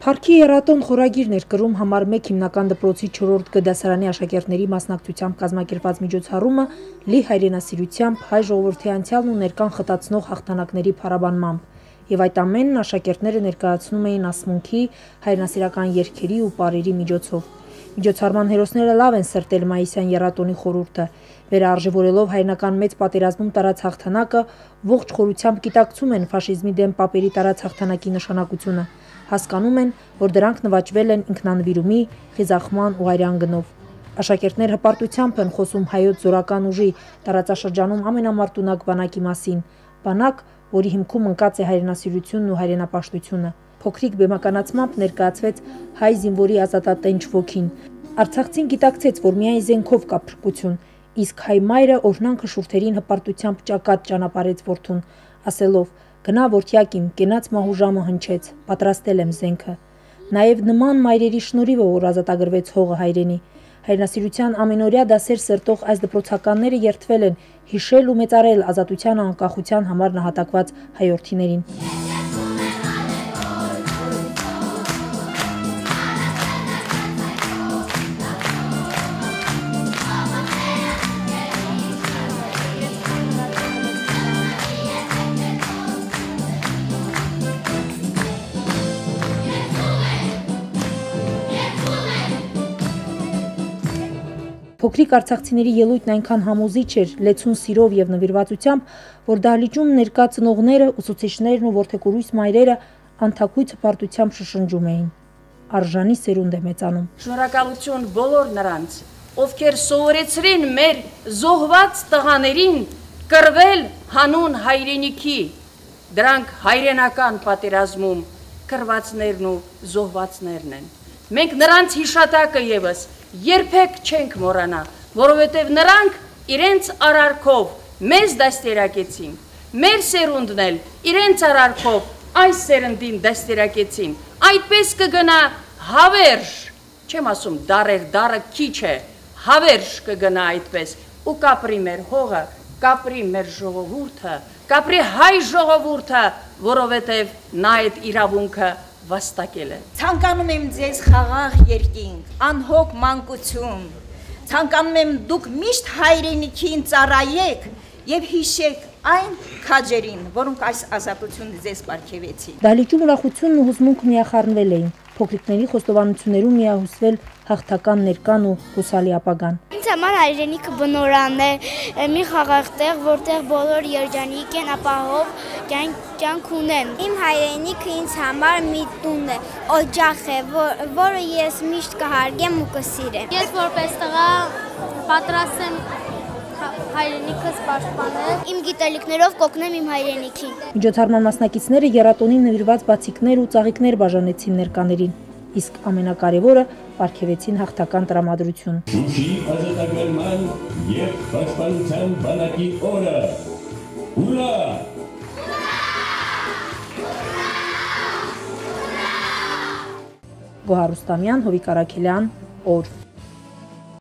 Փառքի եռատոն խորագիր ներկրում համար 1 հիմնական դպրոցի 4-րդ Գ դասարանի աշակերտների մասնակցությամբ կազմակերպված միջոցառումը լի հայրենասիրությամբ հայ ժողովրդի անցյալն ու ներկան խտացնող հաղթանակների փառաբանմամբ, եւ այդ ամենն աշակերտները ներկայացնում էին ասմունքի, հայրենասիրական երգերի ու պարերի միջոցով։ Միջոցառման հերոսները լավ են սրտել Մայիսյան եռատոնի խորհուրդը, վերարժևորելով հայրենական մեծ պատերազմում տարած հաղթանակը, ողջ խորությամբ գիտակցում են ֆաշիզմի դեմ պապերի տարած հաղթանակի նշանակությունը, հասկանում են, որ դրանք նվաճվել են ինքնանվիրումի, խիզախման ու այրան գնով։ Աշակերտներ հպարտությամբ են խոսում հայոց զորական ուժի տարածաշրջանում ամենամարտունակ բանակի մասին, բանակ, որի հիմքում ընկած է հայրենասիրությունն ու հայրենապաշտությունը։ Փոքրիկ բեմականացմամբ ներկայացվեց հայ զինվորի ազատատենչ ոգին։ Արցախցին գիտակցեց, որ միայն զենքով կա փրկություն, իսկ հայ մայրը օրհնանքը շուրթերին հպարտությամբ ճակատ ճանապարհեց որդուն, ասելով. «Գնա որդյակիմ, կենաց մահու ժամը հնչեց, պատրաստել եմ զենքը»։ Նաև նման մայրերի շնորհիվ է, որ ազատագրվեց հողը հայրենի։ Հայրենասիրության ամենօրյա դասեր սրտող այս դպրոցականները երդվել են հիշել ու մեծարել ազատության ու անկախության համար նահատակված հայրենիներին։ Փոքրիկ արցախցիների ելույթն այնքան համոզիչ էր, լեցուն սիրով եւ նվիրվածությամբ, որ դահլիճում ներկա ծնողները, ուսուցիչներն ու որդեկորույս մայրերը անթաքույց հպարտությամբ շշնջում էին. «Արժանի սերունդ է մեծանում»։ Շնորհակալություն բոլոր նրանց, ովքեր սովորեցրին մեր զոհված տղաներին կռվել հանուն հայրենիքի, դրանք հայրենական պատերազմում կռվածներն ու զոհվածներն են։ Մենք նրանց հիշատակը եւս երբեք չենք մոռանա, որովհետև նրանք իրենց արարքով մեզ դաստիարակեցին, մեր սերունդն էլ իրենց արարքով այս սերնդին դաստիարակեցին, այդպես կգնա հավերժ, չեմ ասում դարեր, դարը քիչ է, հավերժ կգնա այդպես, ու կապրի մեր հողը, կապրի մեր ժողովուրդը, կապրի հայ ժողովուրդը, որովհետև նա այդ իրավունքը վաստակել է։ Ցանկանում եմ ձեզ խաղաղ երկինք, անհոգ մանկություն, ցանկանում եմ դուք միշտ հայրենիքին ծառայեք եւ հիշեք այն քաջերին, որոնք այս ազատությունը ձեզ պարգևեցին։ Դահլիճում ուրախությունն ու հուզմունքը միախառնվել էին, փոքրիկների խոստովանություններում միահյուսվել հաղթական ներկան ու հուսալի ապագան։ Ինձ համար հայրենիքը բնորան է, մի խաղաղ տեղ, որտեղ բոլոր երջանիկ են, ապահով կյանք ունեն։ Իմ հայրենիքը ինձ համար մի տուն է, օջախ է, որը ես միշտ կհարգեմ ու կսիրեմ։ Ես որպես տղա պատրաստ եմ հայրենիքս պաշտպանել։ Իմ գիտելիքներով կօգնեմ իմ հայրենիքին։ Միջոցառման մասնակիցները եռատոնին նվիրված բացիկներ ու ծաղիկներ բաժանեցին ներկաներին, իսկ ամենակարևորը պարգևեցին հաղթական տրամադրություն։ Շուշի ազատագրման և պաշտպանության բանակի օրը։ Ուրա! Գոհար Ռուստամյան, Հովիկ Արաքելյան, օր։